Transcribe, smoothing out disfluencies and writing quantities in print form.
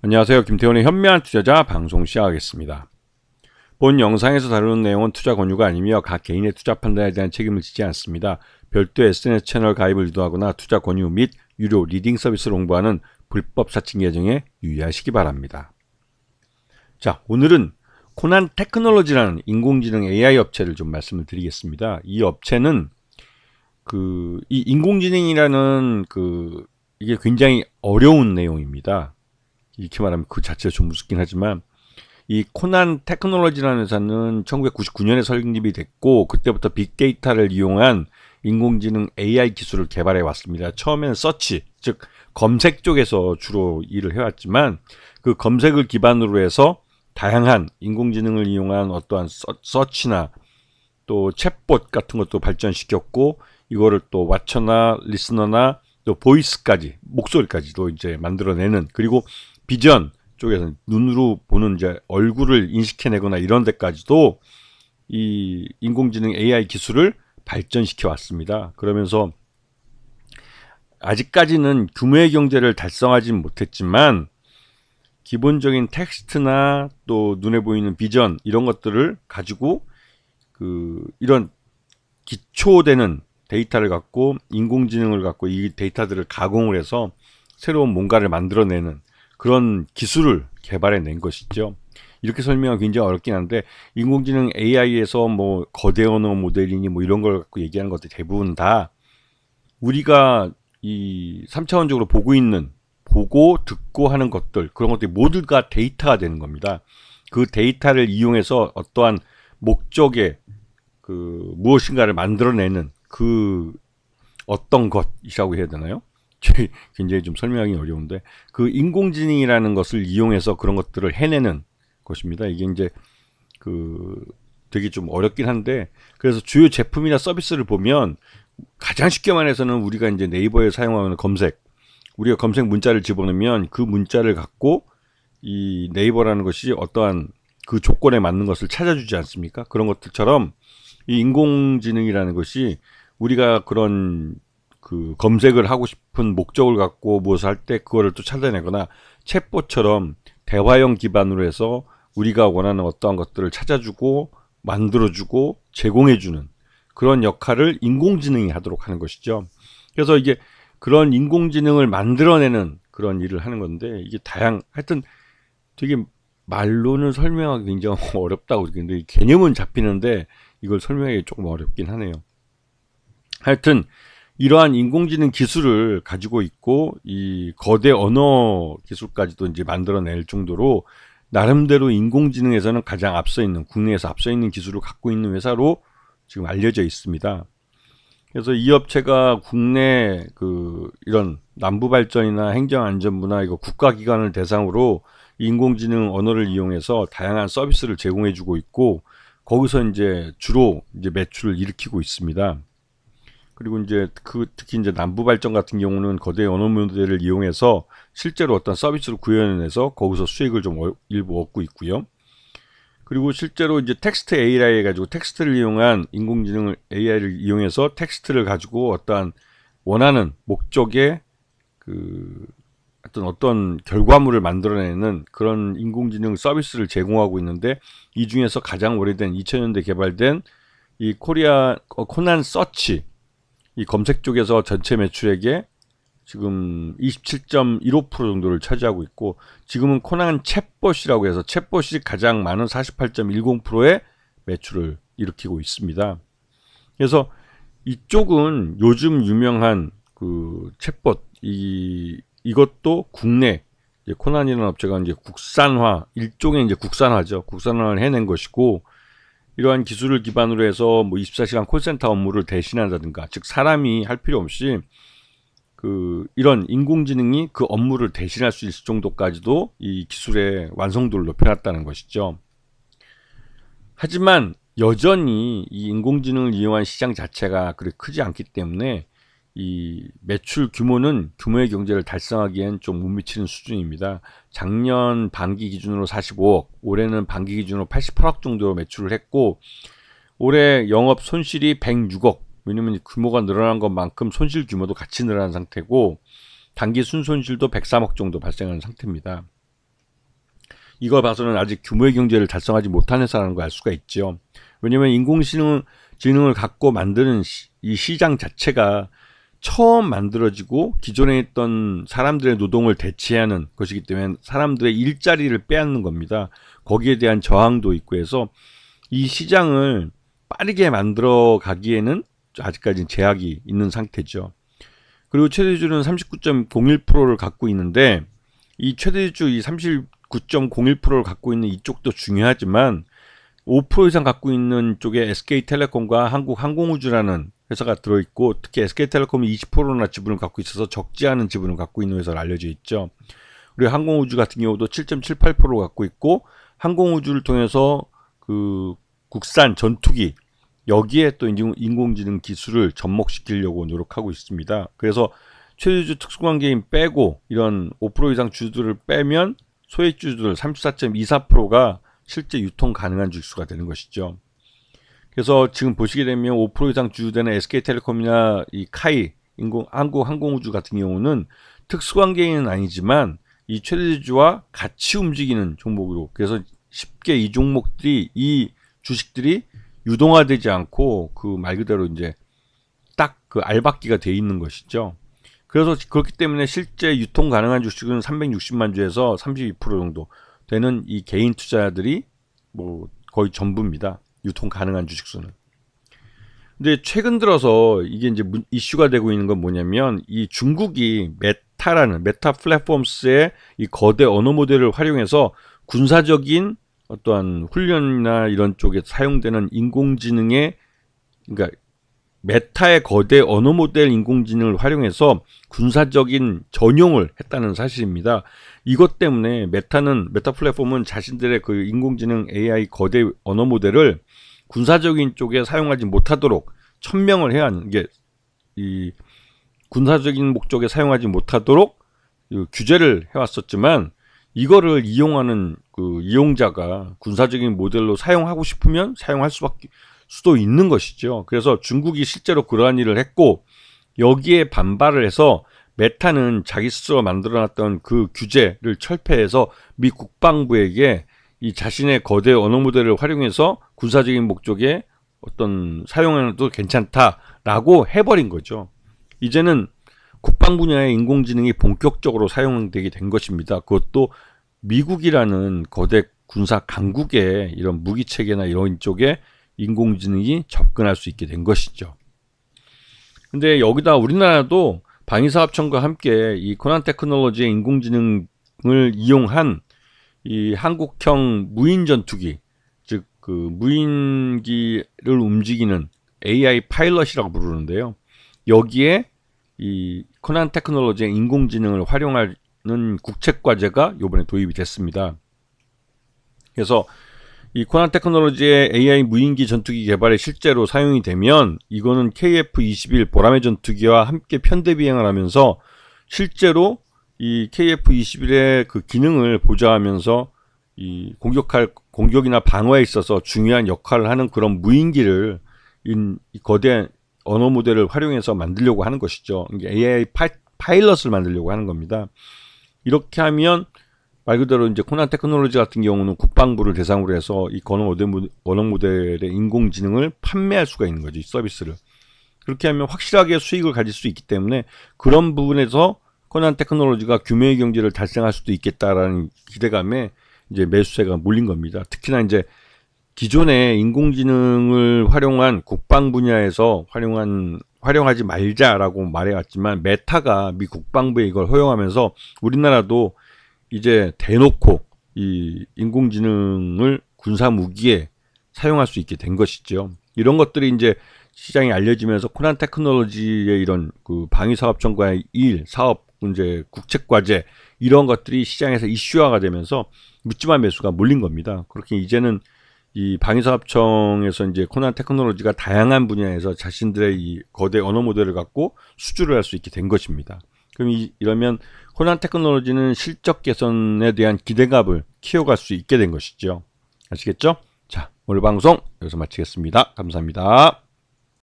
안녕하세요. 김태원의 현명한 투자자 방송 시작하겠습니다. 본 영상에서 다루는 내용은 투자 권유가 아니며 각 개인의 투자 판단에 대한 책임을 지지 않습니다. 별도 SNS 채널 가입을 유도하거나 투자 권유 및 유료 리딩 서비스를 홍보하는 불법 사칭 계정에 유의하시기 바랍니다. 자, 오늘은 코난 테크놀로지라는 인공지능 AI 업체를 좀 말씀을 드리겠습니다. 이 업체는 이 인공지능이라는 이게 굉장히 어려운 내용입니다. 이렇게 말하면 그 자체가 좀 무섭긴 하지만, 이 코난 테크놀로지라는 회사는 1999년에 설립이 됐고, 그때부터 빅데이터를 이용한 인공지능 AI 기술을 개발해 왔습니다. 처음에는 서치, 즉 검색 쪽에서 주로 일을 해왔지만, 그 검색을 기반으로 해서 다양한 인공지능을 이용한 어떠한 서치나 또 챗봇 같은 것도 발전시켰고, 이거를 또 왓처나 리스너나 또 보이스까지, 목소리까지도 이제 만들어내는, 그리고 비전 쪽에서 눈으로 보는 이제 얼굴을 인식해내거나 이런 데까지도 이 인공지능 AI 기술을 발전시켜 왔습니다. 그러면서 아직까지는 규모의 경제를 달성하진 못했지만, 기본적인 텍스트나 또 눈에 보이는 비전 이런 것들을 가지고 이런 기초되는 데이터를 갖고, 인공지능을 갖고 이 데이터들을 가공을 해서 새로운 뭔가를 만들어내는 그런 기술을 개발해낸 것이죠. 이렇게 설명하기 굉장히 어렵긴 한데, 인공지능 AI에서 뭐 거대 언어 모델이니 뭐 이런 걸 갖고 얘기하는 것들 대부분 다 우리가 이 3차원적으로 보고 듣고 하는 것들, 그런 것들이 모두가 데이터가 되는 겁니다. 그 데이터를 이용해서 어떠한 목적의 무엇인가를 만들어내는 어떤 것이라고 해야 되나요? 굉장히 좀 설명하기 어려운데, 그 인공지능이라는 것을 이용해서 그런 것들을 해내는 것입니다. 이게 이제 되게 좀 어렵긴 한데, 그래서 주요 제품이나 서비스를 보면 가장 쉽게 말해서는 우리가 이제 네이버에 사용하는 검색, 우리가 검색 문자를 집어넣으면 그 문자를 갖고 이 네이버라는 것이 어떠한 그 조건에 맞는 것을 찾아주지 않습니까? 그런 것들처럼 이 인공지능이라는 것이 우리가 그런 검색을 하고 싶은 목적을 갖고 무엇을 할 때 그거를 또 찾아내거나, 챗봇처럼 대화형 기반으로 해서 우리가 원하는 어떠한 것들을 찾아주고 만들어주고 제공해주는 그런 역할을 인공지능이 하도록 하는 것이죠. 그래서 이게 그런 인공지능을 만들어내는 그런 일을 하는 건데, 이게 하여튼 되게 말로는 설명하기 굉장히 어렵다고 그러는데, 개념은 잡히는데 이걸 설명하기 조금 어렵긴 하네요. 하여튼 이러한 인공지능 기술을 가지고 있고, 이 거대 언어 기술까지도 이제 만들어낼 정도로 나름대로 인공지능에서는 가장 앞서 있는, 국내에서 앞서 있는 기술을 갖고 있는 회사로 지금 알려져 있습니다. 그래서 이 업체가 국내 이런 남부발전이나 행정안전부나 이거 국가기관을 대상으로 인공지능 언어를 이용해서 다양한 서비스를 제공해주고 있고, 거기서 이제 주로 이제 매출을 일으키고 있습니다. 그리고 이제 특히 이제 남부발전 같은 경우는 거대 언어 모델을 이용해서 실제로 어떤 서비스를 구현해내서 거기서 수익을 좀 일부 얻고 있고요. 그리고 실제로 이제 텍스트 AI 해가지고, 텍스트를 이용한 인공지능 AI를 이용해서 텍스트를 가지고 어떠한 원하는 목적의 어떤 결과물을 만들어내는 그런 인공지능 서비스를 제공하고 있는데, 이 중에서 가장 오래된 2000년대 개발된 이 코난 서치, 이 검색 쪽에서 전체 매출액의 지금 27.15% 정도를 차지하고 있고, 지금은 코난 챗봇이라고 해서 챗봇이 가장 많은 48.10%의 매출을 일으키고 있습니다. 그래서 이쪽은 요즘 유명한 챗봇, 이것도 국내 코난이라는 업체가 이제 일종의 이제 국산화죠. 국산화를 해낸 것이고, 이러한 기술을 기반으로 해서 뭐 24시간 콜센터 업무를 대신한다든가, 즉 사람이 할 필요 없이 이런 인공지능이 그 업무를 대신할 수 있을 정도까지도 이 기술의 완성도를 높여놨다는 것이죠. 하지만 여전히 이 인공지능을 이용한 시장 자체가 그렇게 크지 않기 때문에 이 매출 규모는 규모의 경제를 달성하기엔 좀 못 미치는 수준입니다. 작년 반기 기준으로 45억, 올해는 반기 기준으로 88억 정도 매출을 했고, 올해 영업 손실이 106억, 왜냐면 규모가 늘어난 것만큼 손실 규모도 같이 늘어난 상태고, 단기 순손실도 103억 정도 발생하는 상태입니다. 이거 봐서는 아직 규모의 경제를 달성하지 못한 회사라는 걸 알 수가 있죠. 왜냐하면 인공지능을 갖고 만드는 이 시장 자체가 처음 만들어지고 기존에 있던 사람들의 노동을 대체하는 것이기 때문에 사람들의 일자리를 빼앗는 겁니다. 거기에 대한 저항도 있고 해서 이 시장을 빠르게 만들어 가기에는 아직까지 제약이 있는 상태죠. 그리고 최대주는 39.01%를 갖고 있는데 이 최대주 이 39.01%를 갖고 있는 이쪽도 중요하지만 5% 이상 갖고 있는 쪽에 SK텔레콤과 한국항공우주라는 회사가 들어있고, 특히 SK텔레콤이 20%나 지분을 갖고 있어서 적지 않은 지분을 갖고 있는 회사로 알려져 있죠. 그리고 항공우주 같은 경우도 7.78% 갖고 있고, 항공우주를 통해서 그 국산 전투기 여기에 또 인공지능 기술을 접목시키려고 노력하고 있습니다. 그래서 최대주 특수관계인 빼고 이런 5% 이상 주주들을 빼면 소액주주들 34.24%가 실제 유통 가능한 주식수가 되는 것이죠. 그래서 지금 보시게 되면 5% 이상 주주되는 SK텔레콤이나 이 카이, 한국항공우주 같은 경우는 특수관계인은 아니지만 이 최대주주와 같이 움직이는 종목으로, 그래서 쉽게 이 종목들이, 이 주식들이 유동화되지 않고 그 말 그대로 이제 딱 그 알박기가 돼 있는 것이죠. 그래서 그렇기 때문에 실제 유통 가능한 주식은 360만 주에서 32% 정도 되는 이 개인 투자자들이 뭐 거의 전부입니다. 유통 가능한 주식수는. 근데 최근 들어서 이게 이제 이슈가 되고 있는 건 뭐냐면, 이 중국이 메타 플랫폼스의 이 거대 언어 모델을 활용해서 군사적인 어떠한 훈련이나 이런 쪽에 사용되는 인공지능의, 그러니까 메타의 거대 언어 모델 인공지능을 활용해서 군사적인 전용을 했다는 사실입니다. 이것 때문에 메타 플랫폼은 자신들의 그 인공지능 AI 거대 언어 모델을 군사적인 쪽에 사용하지 못하도록 천명을 해야 하는 게, 이 군사적인 목적에 사용하지 못하도록 규제를 해왔었지만, 이거를 이용하는 그 이용자가 군사적인 모델로 사용하고 싶으면 사용할 수도 있는 것이죠. 그래서 중국이 실제로 그러한 일을 했고, 여기에 반발을 해서 메타는 자기 스스로 만들어놨던 그 규제를 철폐해서 미 국방부에게 이 자신의 거대 언어 모델을 활용해서 군사적인 목적에 어떤 사용해도 괜찮다라고 해버린 거죠. 이제는 국방 분야의 인공지능이 본격적으로 사용되게 된 것입니다. 그것도 미국이라는 거대 군사 강국의 이런 무기 체계나 이런 쪽에 인공지능이 접근할 수 있게 된 것이죠. 근데 여기다 우리나라도 방위사업청과 함께 이 코난 테크놀로지의 인공지능을 이용한 이 한국형 무인 전투기, 즉 그 무인기를 움직이는 AI 파일럿이라고 부르는데요. 여기에 이 코난 테크놀로지의 인공지능을 활용하는 국책과제가 이번에 도입이 됐습니다. 그래서 이 코난 테크놀로지의 AI 무인기 전투기 개발에 실제로 사용이 되면, 이거는 KF-21 보라매 전투기와 함께 편대 비행을 하면서 실제로 이 KF-21의 그 기능을 보좌하면서 이 공격이나 방어에 있어서 중요한 역할을 하는 그런 무인기를 이 거대 언어 모델을 활용해서 만들려고 하는 것이죠. AI 파일럿을 만들려고 하는 겁니다. 이렇게 하면 말 그대로 이제 코난 테크놀로지 같은 경우는 국방부를 대상으로 해서 이 언어 모델의 인공지능을 판매할 수가 있는 거죠, 이 서비스를. 그렇게 하면 확실하게 수익을 가질 수 있기 때문에 그런 부분에서 코난 테크놀로지가 규모의 경제를 달성할 수도 있겠다라는 기대감에 이제 매수세가 몰린 겁니다. 특히나 이제 기존의 인공지능을 활용한 국방 분야에서 활용하지 말자라고 말해왔지만, 메타가 미 국방부에 이걸 허용하면서 우리나라도 이제 대놓고 이 인공지능을 군사 무기에 사용할 수 있게 된 것이죠. 이런 것들이 이제 시장에 알려지면서 코난 테크놀로지의 이런 그 방위사업청과의 사업 문제, 국책과제 이런 것들이 시장에서 이슈화가 되면서 묻지마 매수가 몰린 겁니다. 그렇게 이제는 이 방위사업청에서 이제 코난 테크놀로지가 다양한 분야에서 자신들의 이 거대 언어 모델을 갖고 수주를 할 수 있게 된 것입니다. 그럼 이러면 코난 테크놀로지는 실적 개선에 대한 기대감을 키워갈 수 있게 된 것이죠. 아시겠죠? 자, 오늘 방송 여기서 마치겠습니다. 감사합니다.